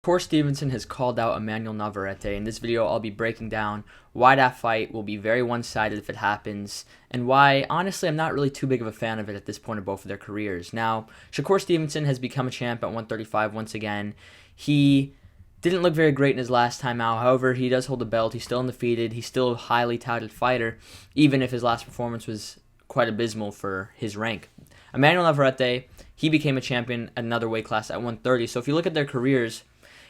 Shakur Stevenson has called out Emmanuel Navarrete. In this video, I'll be breaking down why that fight will be very one-sided if it happens, and why, honestly, I'm not really too big of a fan of it at this point of both of their careers. Now, Shakur Stevenson has become a champ at 135 once again. He didn't look very great in his last time out. However, he does hold the belt. He's still undefeated. He's still a highly touted fighter, even if his last performance was quite abysmal for his rank. Emmanuel Navarrete, he became a champion at another weight class at 130. So if you look at their careers,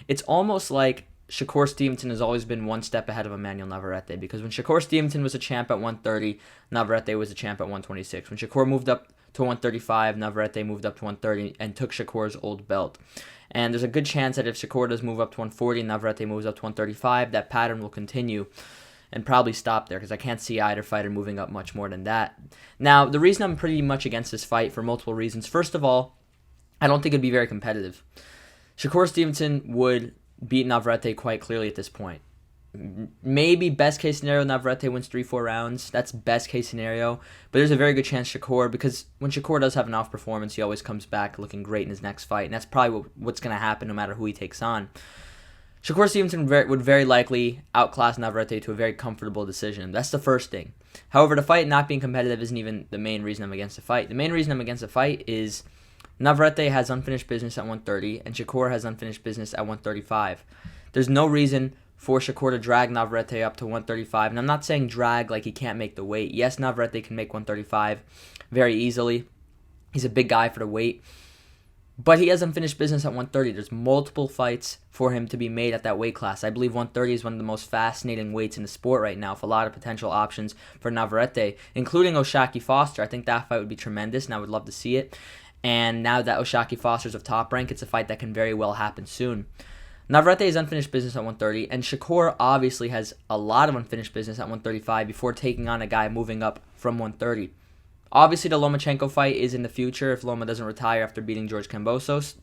it's almost like Shakur Stevenson has always been one step ahead of Emmanuel Navarrete, because when Shakur Stevenson was a champ at 130, Navarrete was a champ at 126. When Shakur moved up to 135, Navarrete moved up to 130 and took Shakur's old belt. And there's a good chance that if Shakur does move up to 140 and Navarrete moves up to 135, that pattern will continue and probably stop there, because I can't see either fighter moving up much more than that. Now, the reason I'm pretty much against this fight for multiple reasons. First of all, I don't think it'd be very competitive. Shakur Stevenson would beat Navarrete quite clearly at this point. Maybe best case scenario, Navarrete wins 3-4 rounds. That's best case scenario. But there's a very good chance Shakur, because when Shakur does have an off performance, he always comes back looking great in his next fight. And that's probably what's going to happen no matter who he takes on. Shakur Stevenson would very likely outclass Navarrete to a very comfortable decision. That's the first thing. However, the fight not being competitive isn't even the main reason I'm against the fight. The main reason I'm against the fight is Navarrete has unfinished business at 130, and Shakur has unfinished business at 135. There's no reason for Shakur to drag Navarrete up to 135, and I'm not saying drag like he can't make the weight. Yes, Navarrete can make 135 very easily. He's a big guy for the weight, but he has unfinished business at 130. There's multiple fights for him to be made at that weight class. I believe 130 is one of the most fascinating weights in the sport right now, with a lot of potential options for Navarrete, including O'Shaquie Foster. I think that fight would be tremendous, and I would love to see it. And now that O'Shaquie Foster's of top rank, it's a fight that can very well happen soon. Navarrete is unfinished business at 130, and Shakur obviously has a lot of unfinished business at 135 before taking on a guy moving up from 130. Obviously, the Lomachenko fight is in the future if Loma doesn't retire after beating George Kambosos.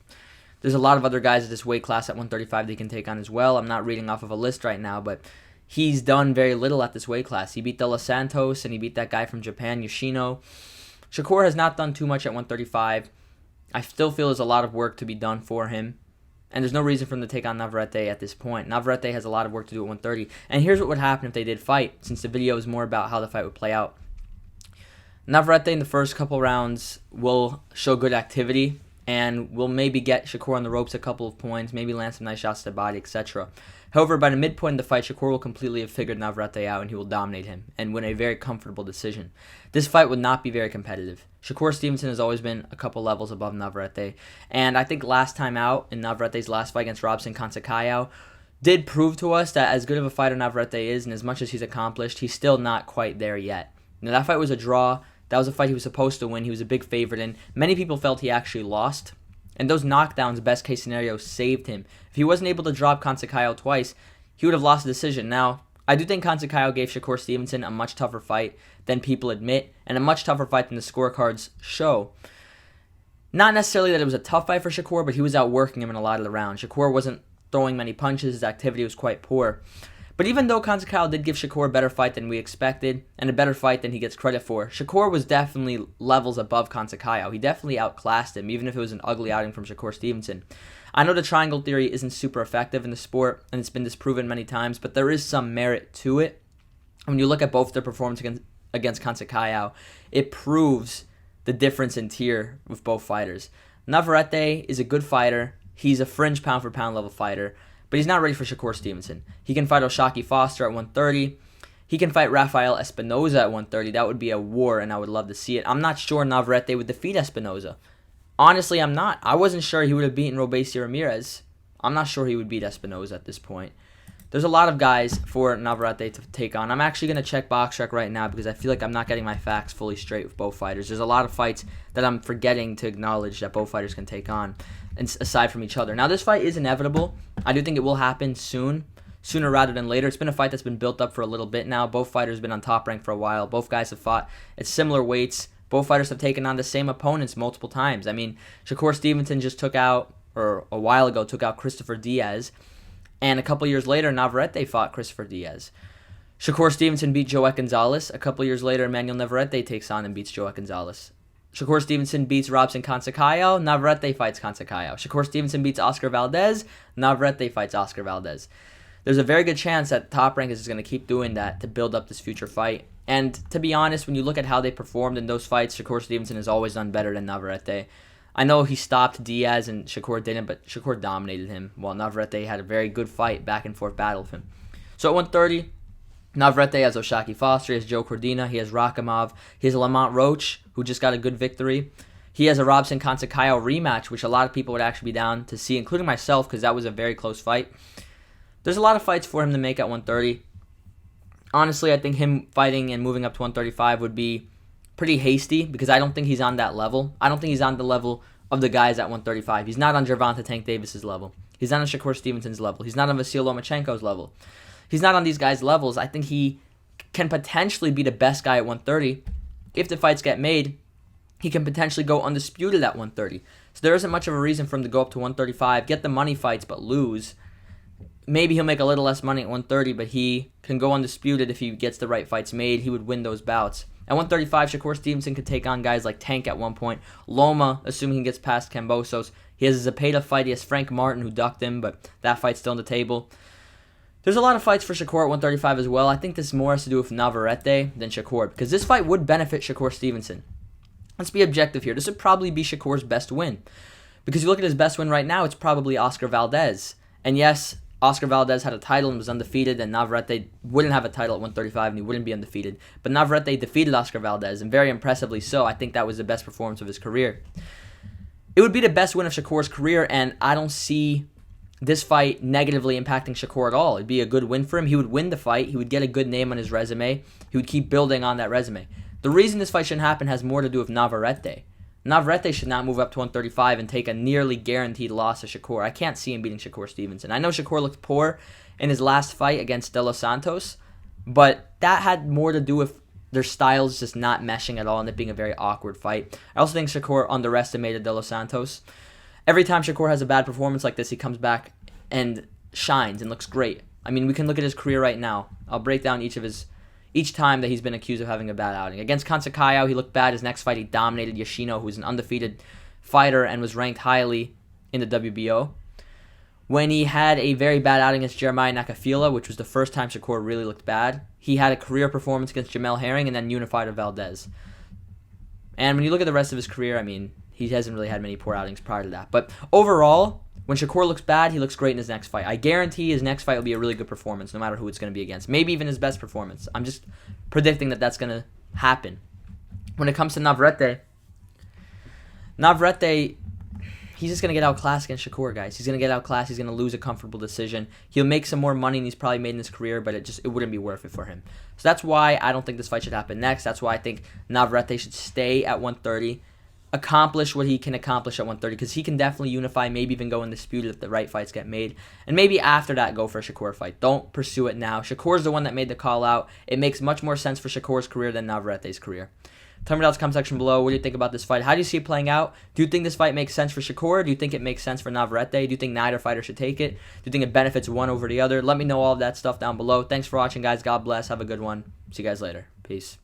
There's a lot of other guys at this weight class at 135 that he can take on as well. I'm not reading off of a list right now, but he's done very little at this weight class. He beat De Los Santos, and he beat that guy from Japan, Yoshino. Shakur has not done too much at 135. I still feel there's a lot of work to be done for him, and there's no reason for him to take on Navarrete at this point. Navarrete has a lot of work to do at 130, and here's what would happen if they did fight, since the video is more about how the fight would play out. Navarrete in the first couple rounds will show good activity, and will maybe get Shakur on the ropes a couple of points, maybe land some nice shots to the body, etc. However, by the midpoint of the fight, Shakur will completely have figured Navarrete out, and he will dominate him and win a very comfortable decision. This fight would not be very competitive. Shakur Stevenson has always been a couple levels above Navarrete, and I think last time out, in Navarrete's last fight against Robson Consacao, did prove to us that as good of a fighter Navarrete is, and as much as he's accomplished, he's still not quite there yet. Now, that fight was a draw. That was a fight he was supposed to win. He was a big favorite in. Many people felt he actually lost. And those knockdowns, best case scenario, saved him. If he wasn't able to drop Consacao twice, he would have lost the decision. Now, I do think Consacao gave Shakur Stevenson a much tougher fight than people admit, and a much tougher fight than the scorecards show. Not necessarily that it was a tough fight for Shakur, but he was outworking him in a lot of the rounds. Shakur wasn't throwing many punches. His activity was quite poor. But even though Consacao did give Shakur a better fight than we expected, and a better fight than he gets credit for, Shakur was definitely levels above Consacao. He definitely outclassed him, even if it was an ugly outing from Shakur Stevenson. I know the triangle theory isn't super effective in the sport, and it's been disproven many times, but there is some merit to it. When you look at both their performance against Consacao, it proves the difference in tier with both fighters. Navarrete is a good fighter. He's a fringe pound-for-pound level fighter, but he's not ready for Shakur Stevenson. He can fight O'Shaquie Foster at 130. He can fight Rafael Espinoza at 130. That would be a war, and I would love to see it. I'm not sure Navarrete would defeat Espinoza. Honestly, I'm not. I wasn't sure he would have beaten Robeisy Ramirez. I'm not sure he would beat Espinoza at this point. There's a lot of guys for Navarrete to take on. I'm actually going to check BoxRec right now, because I feel like I'm not getting my facts fully straight with both fighters. There's a lot of fights that I'm forgetting to acknowledge that both fighters can take on, and aside from each other. Now, this fight is inevitable. I do think it will happen sooner rather than later. It's been a fight that's been built up for a little bit now. Both fighters have been on top rank for a while. Both guys have fought at similar weights. Both fighters have taken on the same opponents multiple times. I mean, Shakur Stevenson just took out Christopher Diaz, and a couple years later, Navarrete fought Christopher Diaz. Shakur Stevenson beat Joet Gonzalez. A couple years later, Emmanuel Navarrete takes on and beats Joet Gonzalez. Shakur Stevenson beats Robson Consacao, Navarrete fights Consacao. Shakur Stevenson beats Oscar Valdez, Navarrete fights Oscar Valdez. There's a very good chance that Top Rank is going to keep doing that to build up this future fight. And to be honest, when you look at how they performed in those fights, Shakur Stevenson has always done better than Navarrete. I know he stopped Diaz and Shakur didn't, but Shakur dominated him, while Navarrete had a very good fight, back and forth battle with him. So at 130, Navarrete has Oshaki Foster, he has Joe Cordina, he has Rakhimov, he has Lamont Roach, who just got a good victory. He has a Robson Consacao rematch, which a lot of people would actually be down to see, including myself, because that was a very close fight. There's a lot of fights for him to make at 130. Honestly, I think him fighting and moving up to 135 would be pretty hasty, because I don't think he's on that level. I don't think he's on the level of the guys at 135. He's not on Gervonta Tank Davis's level. He's not on Shakur Stevenson's level. He's not on Vasyl Lomachenko's level. He's not on these guys' levels. I think he can potentially be the best guy at 130. If the fights get made, he can potentially go undisputed at 130. So there isn't much of a reason for him to go up to 135, get the money fights, but lose. Maybe he'll make a little less money at 130, but he can go undisputed if he gets the right fights made. He would win those bouts. At 135, Shakur Stevenson could take on guys like Tank at one point. Loma, assuming he gets past Kambosos. He has a Zepeda fight. He has Frank Martin, who ducked him, but that fight's still on the table. There's a lot of fights for Shakur at 135 as well. I think this more has to do with Navarrete than Shakur, because this fight would benefit Shakur Stevenson. Let's be objective here. This would probably be Shakur's best win, because you look at his best win right now, it's probably Oscar Valdez. And yes, Oscar Valdez had a title and was undefeated, and Navarrete wouldn't have a title at 135 and he wouldn't be undefeated. But Navarrete defeated Oscar Valdez, and very impressively so. I think that was the best performance of his career. It would be the best win of Shakur's career, and I don't see this fight negatively impacting Shakur at all. It'd be a good win for him. He would win the fight. He would get a good name on his resume. He would keep building on that resume. The reason this fight shouldn't happen has more to do with Navarrete. Navarrete should not move up to 135 and take a nearly guaranteed loss to Shakur. I can't see him beating Shakur Stevenson. I know Shakur looked poor in his last fight against De Los Santos, but that had more to do with their styles just not meshing at all and it being a very awkward fight. I also think Shakur underestimated De Los Santos. Every time Shakur has a bad performance like this, he comes back and shines and looks great. I mean, we can look at his career right now. I'll break down each time that he's been accused of having a bad outing. Against Consacao, he looked bad. His next fight, he dominated Yoshino, who's an undefeated fighter and was ranked highly in the WBO. When he had a very bad outing against Jeremiah Nakafila, which was the first time Shakur really looked bad, he had a career performance against Jamel Herring and then unified with Valdez. And when you look at the rest of his career, I mean, he hasn't really had many poor outings prior to that. But overall, when Shakur looks bad, he looks great in his next fight. I guarantee his next fight will be a really good performance, no matter who it's going to be against. Maybe even his best performance. I'm just predicting that that's going to happen. When it comes to Navarrete, he's just going to get outclassed against Shakur, guys. He's going to get outclassed. He's going to lose a comfortable decision. He'll make some more money than he's probably made in his career, but it wouldn't be worth it for him. So that's why I don't think this fight should happen next. That's why I think Navarrete should stay at 130. Accomplish what he can accomplish at 130, because he can definitely unify, maybe even go undisputed if the right fights get made. And maybe after that, go for a Shakur fight. Don't pursue it now. Shakur's the one that made the call out. It makes much more sense for Shakur's career than Navarrete's career. Tell me down in the comment section below, what do you think about this fight? How do you see it playing out? Do you think this fight makes sense for Shakur? Do you think it makes sense for Navarrete? Do you think neither fighter should take it? Do you think it benefits one over the other? Let me know all of that stuff down below. Thanks for watching, guys. God bless. Have a good one. See you guys later. Peace.